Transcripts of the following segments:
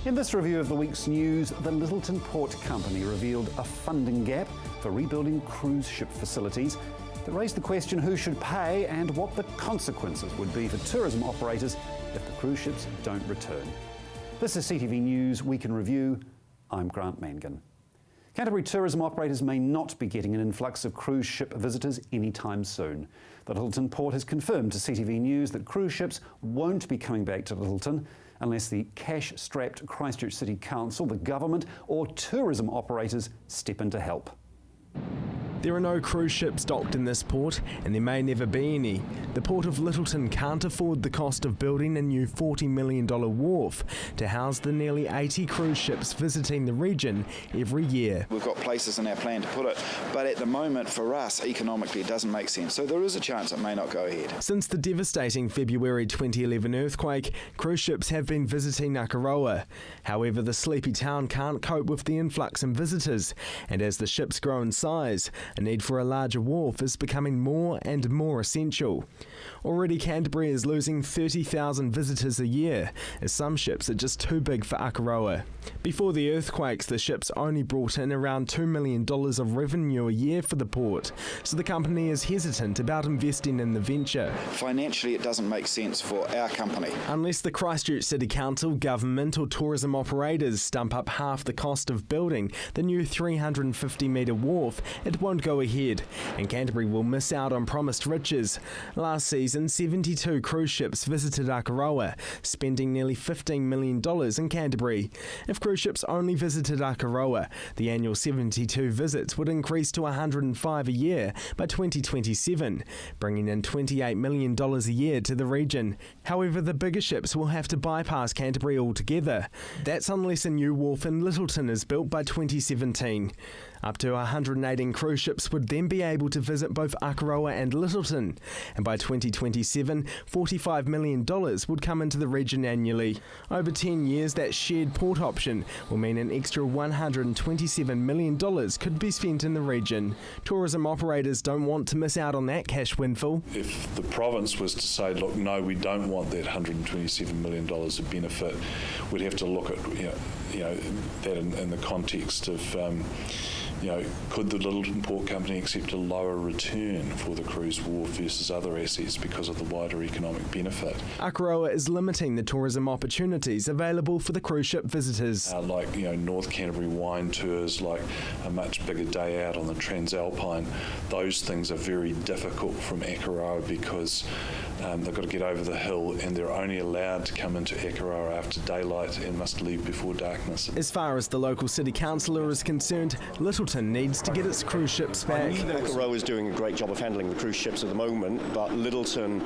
In this review of the week's news, the Littleton Port Company revealed a funding gap for rebuilding cruise ship facilities that raised the question who should pay and what the consequences would be for tourism operators if the cruise ships don't return. This is CTV News Week in Review. I'm Grant Mangan. Canterbury tourism operators may not be getting an influx of cruise ship visitors anytime soon. The Littleton Port has confirmed to CTV News that cruise ships won't be coming back to Littleton unless the cash-strapped Christchurch City Council, the government or tourism operators step in to help. There are no cruise ships docked in this port, and there may never be any. The Port of Littleton can't afford the cost of building a new $40 million wharf to house the nearly 80 cruise ships visiting the region every year. We've got places in our plan to put it, but at the moment for us, economically, it doesn't make sense. So there is a chance it may not go ahead. Since the devastating February 2011 earthquake, cruise ships have been visiting Akaroa. However, the sleepy town can't cope with the influx in visitors, and as the ships grow in size, a need for a larger wharf is becoming more and more essential. Already Canterbury is losing 30,000 visitors a year, as some ships are just too big for Akaroa. Before the earthquakes, the ships only brought in around $2 million of revenue a year for the port, so the company is hesitant about investing in the venture. Financially, it doesn't make sense for our company. Unless the Christchurch City Council, government or tourism operators stump up half the cost of building the new 350-metre wharf, it won't go ahead, and Canterbury will miss out on promised riches. Last season, 72 cruise ships visited Akaroa, spending nearly $15 million in Canterbury. If cruise ships only visited Akaroa, the annual 72 visits would increase to 105 a year by 2027, bringing in $28 million a year to the region. However, the bigger ships will have to bypass Canterbury altogether. That's unless a new wharf in Littleton is built by 2017. Up to 118 cruise ships would then be able to visit both Akaroa and Littleton, and by 2027, $45 million would come into the region annually. Over 10 years, that shared port option will mean an extra $127 million could be spent in the region. Tourism operators don't want to miss out on that cash windfall. If the province was to say, look, no, we don't want that $127 million of benefit, we'd have to look at that in the context of could the Littleton Port Company accept a lower return for the cruise wharf versus other assets because of the wider economic benefit? Akaroa is limiting the tourism opportunities available for the cruise ship visitors. North Canterbury wine tours, like a much bigger day out on the Transalpine, those things are very difficult from Akaroa because they've got to get over the hill and they're only allowed to come into Akaroa after daylight and must leave before darkness. As far as the local city councillor is concerned, Littleton needs to get its cruise ships back. Akaroa is doing a great job of handling the cruise ships at the moment, but Littleton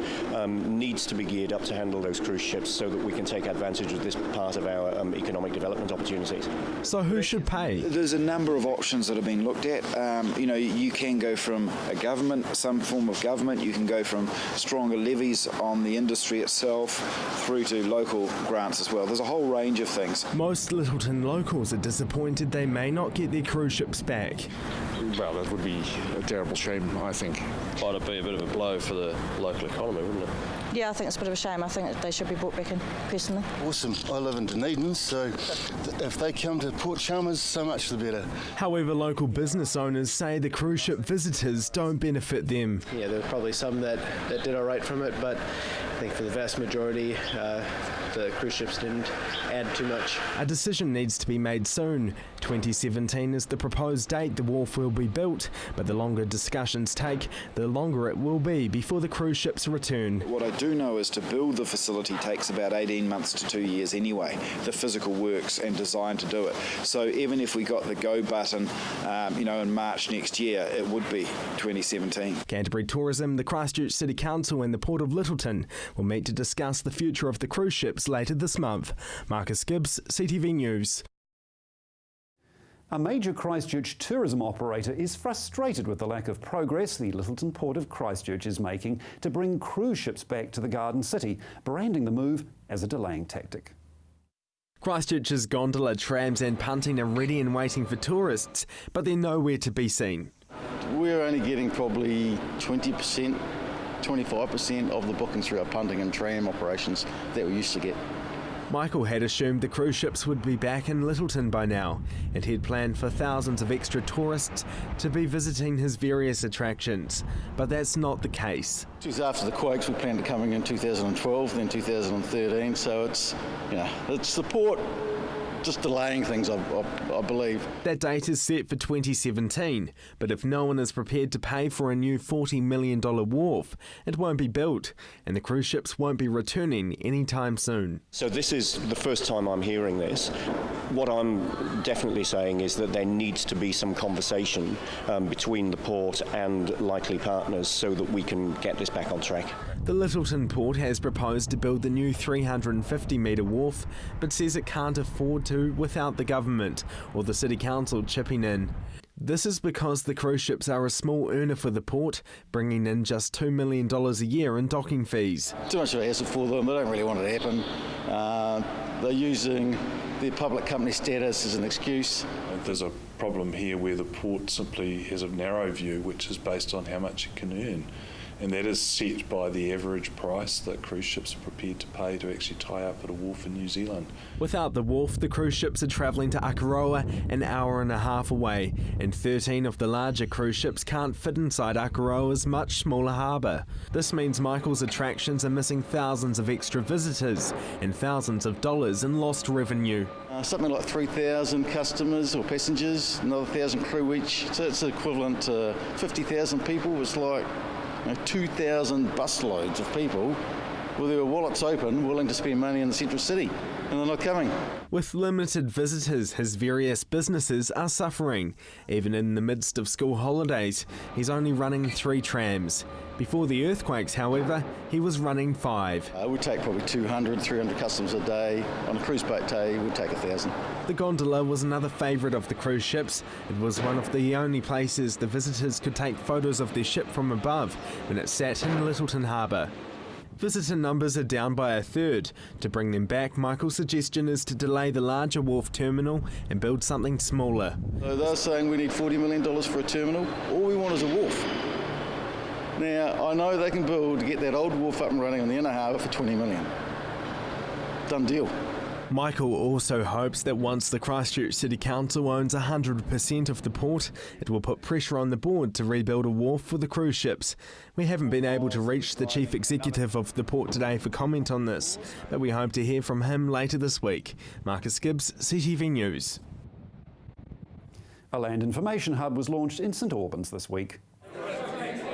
needs to be geared up to handle those cruise ships so that we can take advantage of this part of our economic development opportunities. So who should pay? There's a number of options that have been looked at. You can go from a government, some form of government, you can go from stronger levies on the industry itself through to local grants as well. There's a whole range of things. Most Littleton locals are disappointed they may not get their cruise ships back. Well, that would be a terrible shame, I think. Well, it'd be a bit of a blow for the local economy, wouldn't it? Yeah, I think it's a bit of a shame. I think that they should be brought back in, personally. Awesome. I live in Dunedin, so if they come to Port Chalmers, so much the better. However, local business owners say the cruise ship visitors don't benefit them. Yeah, there were probably some that did all right from it, but I think for the vast majority, the cruise ships didn't add too much. A decision needs to be made soon. 2017 is the proposed date the wharf will be built, but the longer discussions take, the longer it will be before the cruise ships return. What I do know is to build the facility takes about 18 months to 2 years anyway, the physical works and design to do it. So even if we got the go button, in March next year, it would be 2017. Canterbury Tourism, the Christchurch City Council and the Port of Littleton will meet to discuss the future of the cruise ships later this month. Marcus Gibbs, CTV News. A major Christchurch tourism operator is frustrated with the lack of progress the Littleton Port of Christchurch is making to bring cruise ships back to the Garden City, branding the move as a delaying tactic. Christchurch's gondola, trams and punting are ready and waiting for tourists, but they're nowhere to be seen. We're only getting probably 20%, 25% of the bookings through our punting and tram operations that we used to get. Michael had assumed the cruise ships would be back in Littleton by now, and he'd planned for thousands of extra tourists to be visiting his various attractions. But that's not the case. Just after the quakes, we planned to coming in 2012, then 2013. So it's the port just delaying things, I believe. That date is set for 2017, but if no one is prepared to pay for a new $40 million wharf, it won't be built, and the cruise ships won't be returning anytime soon. So this is the first time I'm hearing this. What I'm definitely saying is that there needs to be some conversation between the port and likely partners so that we can get this back on track. The Littleton port has proposed to build the new 350-metre wharf, but says it can't afford to without the government or the City Council chipping in. This is because the cruise ships are a small earner for the port, bringing in just $2 million a year in docking fees. Too much of a hassle for them. They don't really want it to happen. They're using their public company status as an excuse. There's a problem here where the port simply has a narrow view, which is based on how much it can earn. And that is set by the average price that cruise ships are prepared to pay to actually tie up at a wharf in New Zealand. Without the wharf, the cruise ships are travelling to Akaroa, an hour and a half away, and 13 of the larger cruise ships can't fit inside Akaroa's much smaller harbour. This means Michael's attractions are missing thousands of extra visitors and thousands of dollars in lost revenue. Something like 3,000 customers or passengers, another 1,000 crew each, so it's equivalent to 50,000 people. It's like 2,000 busloads of people with their wallets open, willing to spend money in the central city, and they're not coming. With limited visitors, his various businesses are suffering. Even in the midst of school holidays, he's only running 3 trams. Before the earthquakes, however, he was running 5. We take probably 200, 300 customers a day. On a cruise boat day, we'd take 1,000. The gondola was another favourite of the cruise ships. It was one of the only places the visitors could take photos of their ship from above when it sat in Littleton Harbour. Visitor numbers are down by a third. To bring them back, Michael's suggestion is to delay the larger wharf terminal and build something smaller. So they're saying we need $40 million for a terminal. All we want is a wharf. Now, I know they can get that old wharf up and running on the inner harbour for $20 million. Done deal. Michael also hopes that once the Christchurch City Council owns 100% of the port, it will put pressure on the board to rebuild a wharf for the cruise ships. We haven't been able to reach the chief executive of the port today for comment on this, but we hope to hear from him later this week. Marcus Gibbs, CTV News. A land information hub was launched in St Albans this week.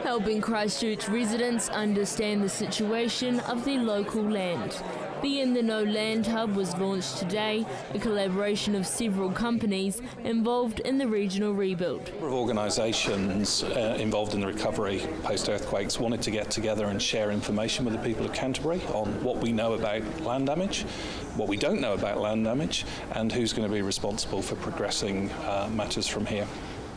Helping Christchurch residents understand the situation of their local land. The In the Know Land Hub was launched today, a collaboration of several companies involved in the regional rebuild. A number of organisations involved in the recovery post-earthquakes wanted to get together and share information with the people of Canterbury on what we know about land damage, what we don't know about land damage, and who's going to be responsible for progressing matters from here.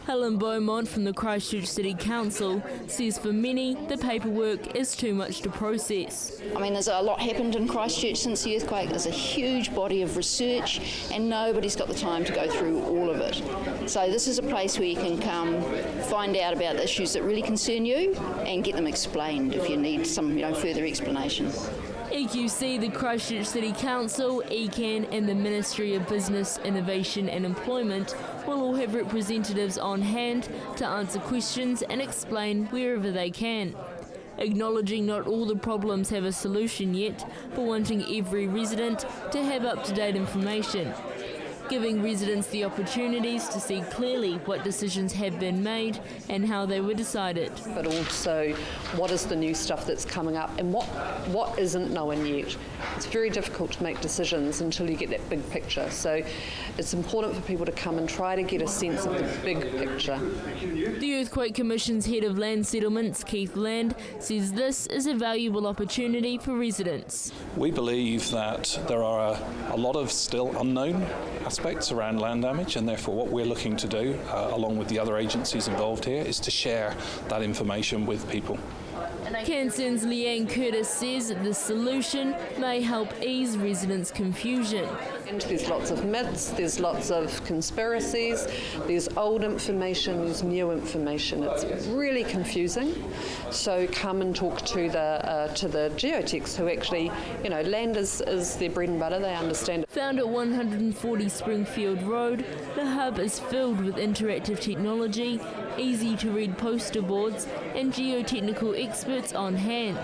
Helen Beaumont from the Christchurch City Council says for many, the paperwork is too much to process. I mean, there's a lot happened in Christchurch since the earthquake. There's a huge body of research and nobody's got the time to go through all of it. So this is a place where you can come, find out about the issues that really concern you and get them explained if you need some further explanation. EQC, the Christchurch City Council, ECAN and the Ministry of Business, Innovation and Employment will all have representatives on hand to answer questions and explain wherever they can. Acknowledging not all the problems have a solution yet, but wanting every resident to have up-to-date information. Giving residents the opportunities to see clearly what decisions have been made and how they were decided. But also, what is the new stuff that's coming up and what isn't known yet. It's very difficult to make decisions until you get that big picture. So it's important for people to come and try to get a sense of the big picture. The Earthquake Commission's head of land settlements, Keith Land, says this is a valuable opportunity for residents. We believe that there are a lot of still unknown aspects around land damage, and therefore what we're looking to do, along with the other agencies involved here, is to share that information with people. Canson's Leanne Curtis says that the solution may help ease residents' confusion. And there's lots of myths, there's lots of conspiracies, there's old information, there's new information. It's really confusing. So come and talk to the geotechs who actually, land is their bread and butter, they understand it. Found at 140 Springfield Road, the hub is filled with interactive technology, easy-to-read poster boards and geotechnical experts on hand.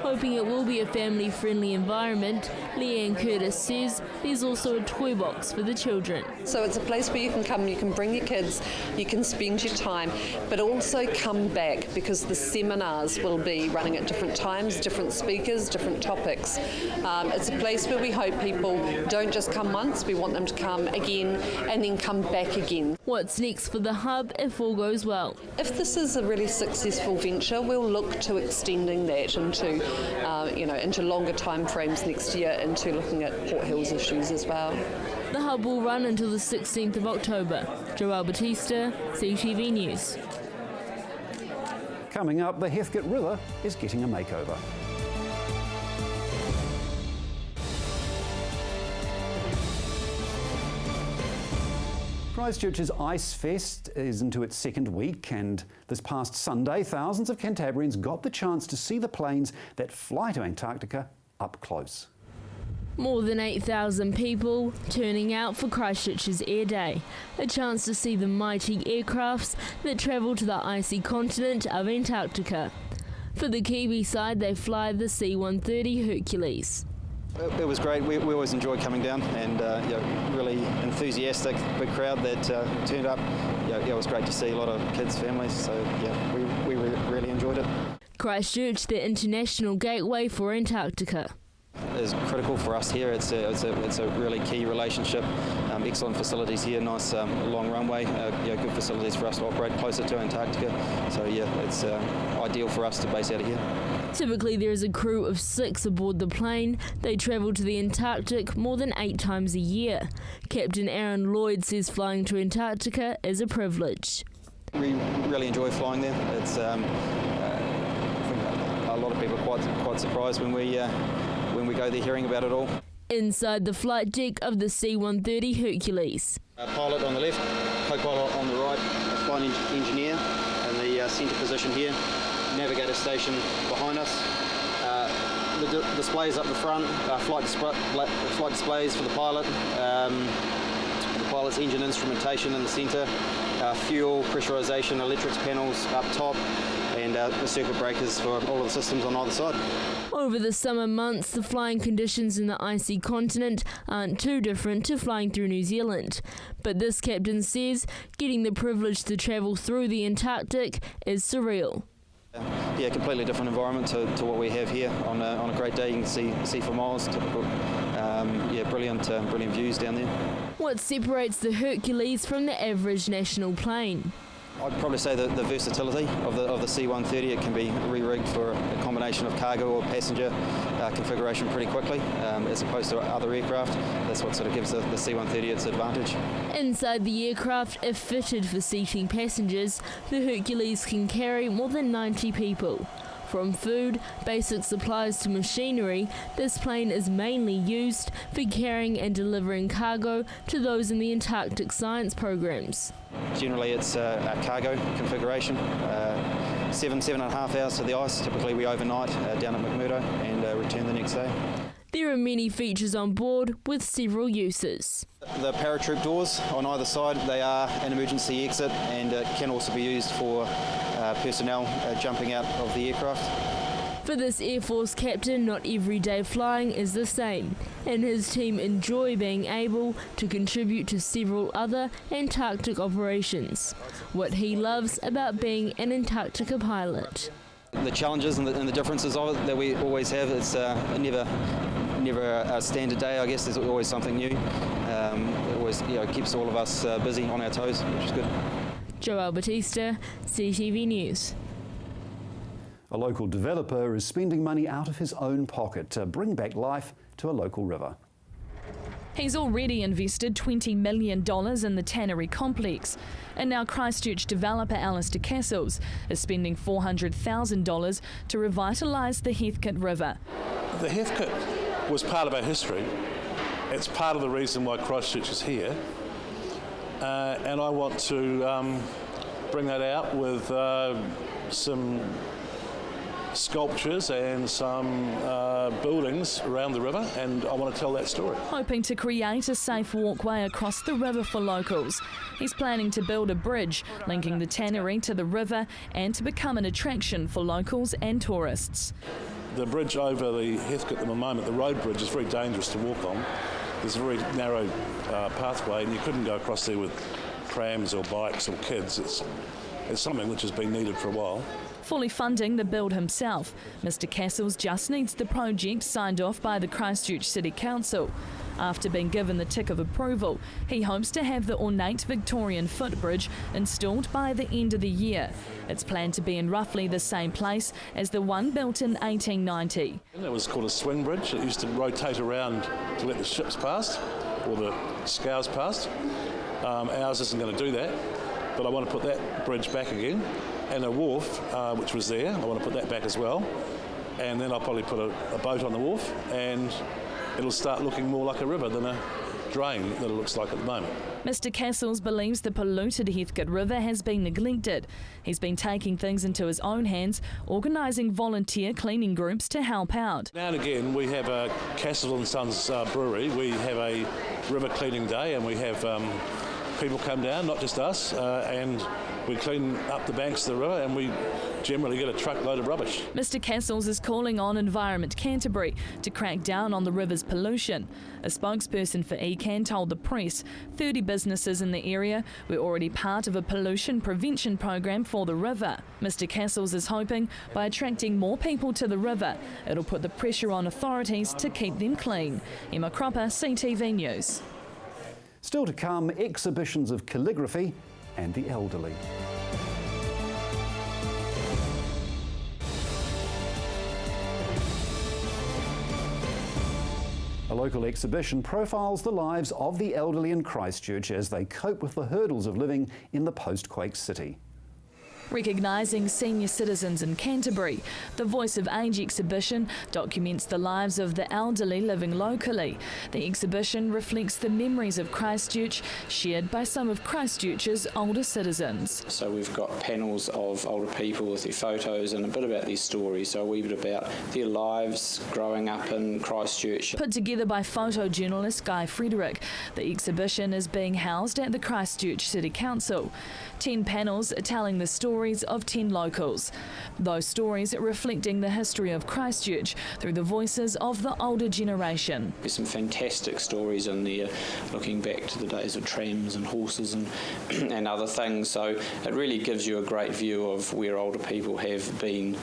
Hoping it will be a family-friendly environment, Leanne Curtis says there's also a toy box for the children. So it's a place where you can come, you can bring your kids, you can spend your time, but also come back because the seminars will be running at different times, different speakers, different topics. It's a place where we hope people don't just come once, we want them to come again and then come back again. What's next for the hub if all goes well? If this is a really successful venture, we'll look to extending that into longer time frames next year, into looking at Port Hills issues as well. The hub will run until the 16th of October. Joelle Batista, CTV News. Coming up, the Heathcote River is getting a makeover. Christchurch's Ice Fest is into its second week, and this past Sunday, thousands of Cantabrians got the chance to see the planes that fly to Antarctica up close. More than 8,000 people turning out for Christchurch's Air Day, a chance to see the mighty aircrafts that travel to the icy continent of Antarctica. For the Kiwi side, they fly the C-130 Hercules. It was great. We always enjoy coming down, and really enthusiastic, big crowd that turned up. It was great to see a lot of kids, families. So we really enjoyed it. Christchurch, the international gateway for Antarctica. Is critical for us here. It's a really key relationship. Excellent facilities here, nice long runway, good facilities for us to operate closer to Antarctica. So it's ideal for us to base out of here. Typically there is a crew of 6 aboard the plane. They travel to the Antarctic more than 8 times a year. Captain Aaron Lloyd says flying to Antarctica is a privilege. We really enjoy flying there. It's I think a lot of people are quite surprised when we go there hearing about it all. Inside the flight deck of the C-130 Hercules. Pilot on the left, co-pilot on the right, a flying engineer in the centre position here, navigator station behind us. The displays up the front, flight displays for the pilot, the pilot's engine instrumentation in the centre, fuel, pressurisation, electrics panels up top, and the circuit breakers for all of the systems on either side. Over the summer months, the flying conditions in the icy continent aren't too different to flying through New Zealand. But this captain says getting the privilege to travel through the Antarctic is surreal. Completely different environment to what we have here. On a great day, you can see for miles. Typical, brilliant views down there. What separates the Hercules from the average national plane? I'd probably say the versatility of the C-130. It can be re-rigged for a combination of cargo or passenger configuration pretty quickly, as opposed to other aircraft. That's what sort of gives the C-130 its advantage. Inside the aircraft, if fitted for seating passengers, the Hercules can carry more than 90 people. From food, basic supplies to machinery, this plane is mainly used for carrying and delivering cargo to those in the Antarctic science programs. Generally it's a cargo configuration, 7.5 hours to the ice. Typically we overnight down at McMurdo and return the next day. There are many features on board with several uses. The paratroop doors on either side, they are an emergency exit and can also be used for personnel jumping out of the aircraft. For this Air Force captain, not every day flying is the same, and his team enjoy being able to contribute to several other Antarctic operations. What he loves about being an Antarctica pilot. The challenges and the differences of it that we always have, it's never a standard day, I guess. There's always something new. It always keeps all of us busy on our toes, which is good. Joelle Batista, CTV News. A local developer is spending money out of his own pocket to bring back life to a local river. He's already invested $20 million in the tannery complex, and now Christchurch developer Alistair Castles is spending $400,000 to revitalise the Heathcote River. The Heathcote was part of our history, it's part of the reason why Christchurch is here, and I want to bring that out with some sculptures and some buildings around the river, and I want to tell that story. Hoping to create a safe walkway across the river for locals. He's planning to build a bridge linking the tannery to the river and to become an attraction for locals and tourists. The bridge over the Heathcote at the moment, the road bridge, is very dangerous to walk on. There's a very narrow pathway and you couldn't go across there with prams or bikes or kids. It's something which has been needed for a while. Fully funding the build himself, Mr Castles just needs the project signed off by the Christchurch City Council. After being given the tick of approval, he hopes to have the ornate Victorian footbridge installed by the end of the year. It's planned to be in roughly the same place as the one built in 1890. It was called a swing bridge. It used to rotate around to let the ships past, or the scows past. Ours isn't going to do that, but I want to put that bridge back again. And a wharf, which was there, I want to put that back as well. And then I'll probably put a boat on the wharf, and it'll start looking more like a river than a drain that it looks like at the moment. Mr Castles believes the polluted Heathcote River has been neglected. He's been taking things into his own hands, organising volunteer cleaning groups to help out. Now and again we have a Castle & Sons brewery, we have a river cleaning day, and we have people come down, not just us, and we clean up the banks of the river and we generally get a truckload of rubbish. Mr Castles is calling on Environment Canterbury to crack down on the river's pollution. A spokesperson for ECAN told the press 30 businesses in the area were already part of a pollution prevention program for the river. Mr Castles is hoping by attracting more people to the river, it'll put the pressure on authorities to keep them clean. Emma Cropper, CTV News. Still to come, exhibitions of calligraphy and the elderly. A local exhibition profiles the lives of the elderly in Christchurch as they cope with the hurdles of living in the post-quake city. Recognising senior citizens in Canterbury, the Voice of Age exhibition documents the lives of the elderly living locally. The exhibition reflects the memories of Christchurch shared by some of Christchurch's older citizens. So we've got panels of older people with their photos and a bit about their stories, so a wee bit about their lives growing up in Christchurch. Put together by photojournalist Guy Frederick, the exhibition is being housed at the Christchurch City Council. 10 panels telling the stories of 10 locals. Those stories reflecting the history of Christchurch through the voices of the older generation. There's some fantastic stories in there, looking back to the days of trams and horses and other things, so it really gives you a great view of where older people have been,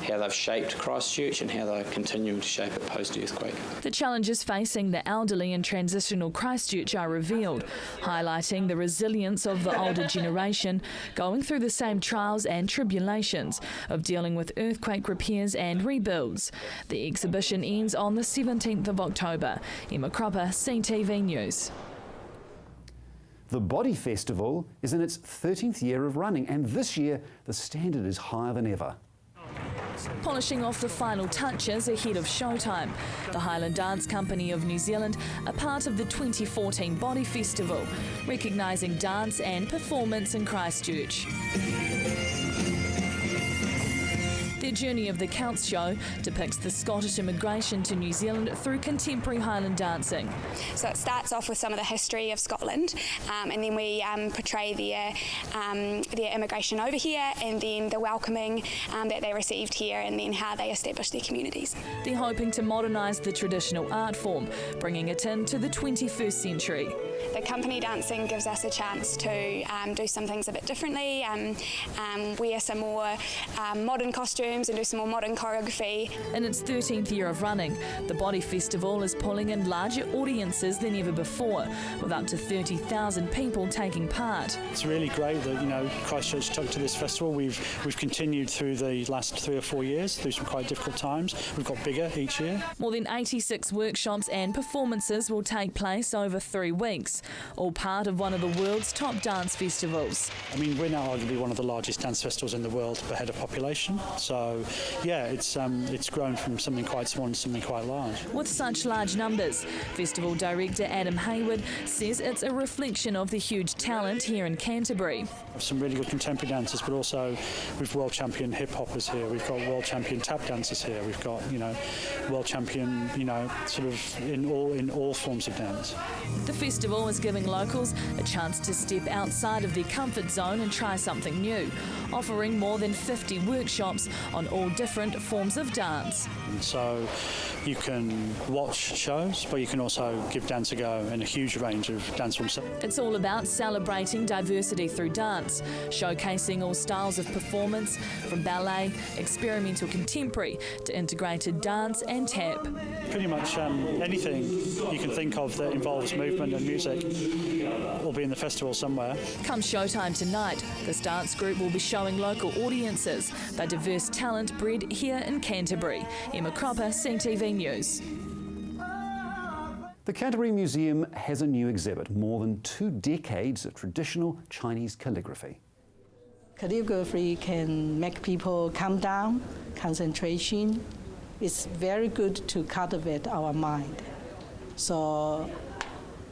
how they've shaped Christchurch and how they're continuing to shape it post-earthquake. The challenges facing the elderly in transitional Christchurch are revealed, highlighting the resilience of the older generation going through the same trials and tribulations of dealing with earthquake repairs and rebuilds. The exhibition ends on the 17th of October. Emma Cropper, CTV News. The Body Festival is in its 13th year of running, and this year the standard is higher than ever. Polishing off the final touches ahead of showtime, the Highland Dance Company of New Zealand are part of the 2014 Body Festival, recognising dance and performance in Christchurch. Their Journey of the Counts show depicts the Scottish immigration to New Zealand through contemporary Highland dancing. So it starts off with some of the history of Scotland, and then we portray their immigration over here, and then the welcoming that they received here, and then how they established their communities. They're hoping to modernise the traditional art form, bringing it into the 21st century. The company dancing gives us a chance to do some things a bit differently, wear some more modern costumes and do some more modern choreography. In its 13th year of running, the Body Festival is pulling in larger audiences than ever before, with up to 30,000 people taking part. It's really great that Christchurch took to this festival. We've continued through the last 3 or 4 years through some quite difficult times. We've got bigger each year. More than 86 workshops and performances will take place over 3 weeks. Winks, all part of one of the world's top dance festivals. I mean, we're now arguably one of the largest dance festivals in the world per head of population. So, yeah, it's grown from something quite small to something quite large. With such large numbers, festival director Adam Hayward says it's a reflection of the huge talent here in Canterbury. Some really good contemporary dancers, but also we've world champion hip hoppers here. We've got world champion tap dancers here. We've got world champion sort of in all forms of dance. The festival is giving locals a chance to step outside of their comfort zone and try something new, offering more than 50 workshops on all different forms of dance. And so you can watch shows, but you can also give dance a go in a huge range of dance forms. It's all about celebrating diversity through dance, showcasing all styles of performance, from ballet, experimental contemporary to integrated dance and tap. Pretty much anything you can think of that involves movement and music will be in the festival somewhere. Come showtime tonight, this dance group will be showing local audiences the diverse talent bred here in Canterbury. Emma Cropper, CTV News. The Canterbury Museum has a new exhibit, more than 2 decades of traditional Chinese calligraphy. Calligraphy can make people calm down, concentration. It's very good to cultivate our mind. So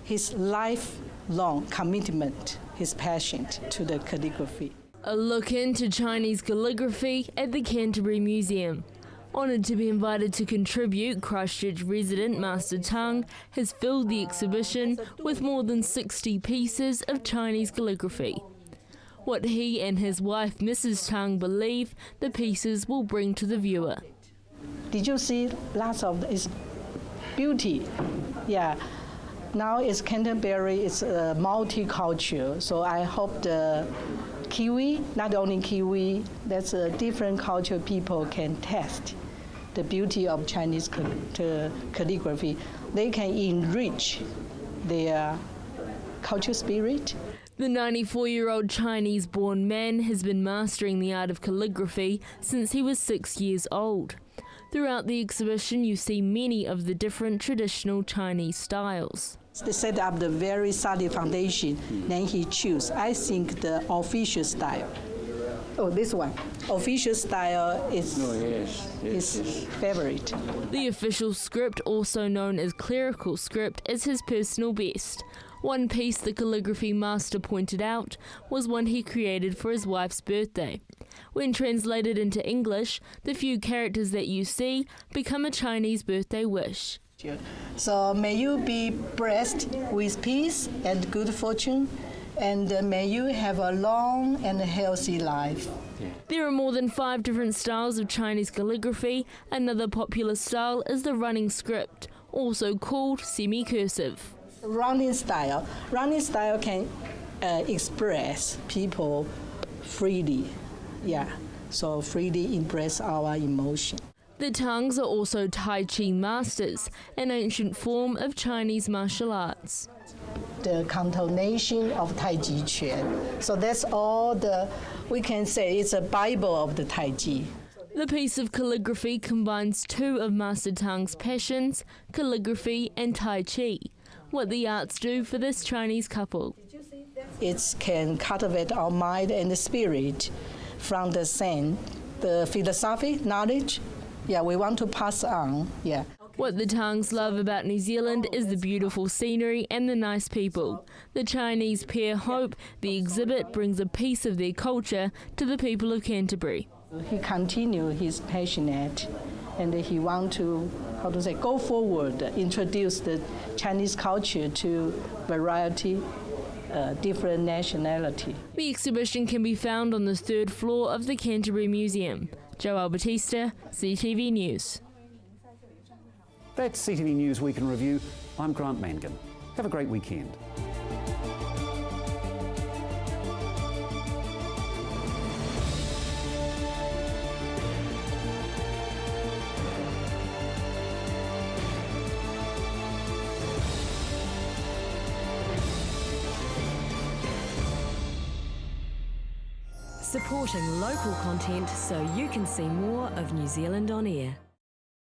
his lifelong commitment, his passion to the calligraphy. A look into Chinese calligraphy at the Canterbury Museum. Honoured to be invited to contribute, Christchurch resident Master Tang has filled the exhibition with more than 60 pieces of Chinese calligraphy. What he and his wife Mrs. Tang believe the pieces will bring to the viewer. Did you see lots of its beauty? Yeah. Now it's Canterbury, it's a multicultural, so I hope the Kiwi, not only Kiwi, that's a different culture people can test the beauty of Chinese calligraphy. They can enrich their cultural spirit. The 94-year-old Chinese-born man has been mastering the art of calligraphy since he was 6 years old. Throughout the exhibition, you see many of the different traditional Chinese styles. They set up the very solid foundation, then he choose, I think, the official style. Oh, this one. Official style is his favorite. The official script, also known as clerical script, is his personal best. One piece the calligraphy master pointed out was one he created for his wife's birthday. When translated into English, the few characters that you see become a Chinese birthday wish. So may you be blessed with peace and good fortune, and may you have a long and healthy life. There are more than 5 different styles of Chinese calligraphy. Another popular style is the running script, also called semi-cursive. Running style can express people freely, so freely express our emotion. The Tangs are also Tai Chi masters, an ancient form of Chinese martial arts. The continuation of Tai Chi Chuan. So that's all we can say it's a Bible of the Tai Chi. The piece of calligraphy combines 2 of Master Tang's passions, calligraphy and Tai Chi. What the arts do for this Chinese couple. It can cultivate our mind and the spirit from the same, the philosophy, knowledge. We want to pass on. What the Tangs love about New Zealand is the beautiful scenery and the nice people. The Chinese pair hope the exhibit brings a piece of their culture to the people of Canterbury. He continues his passionate, and he want to, go forward, introduce the Chinese culture to variety, different nationality. The exhibition can be found on the 3rd floor of the Canterbury Museum. Joel Batista, CTV News. That's CTV News Week in Review. I'm Grant Mangan. Have a great weekend. Supporting local content so you can see more of New Zealand on air.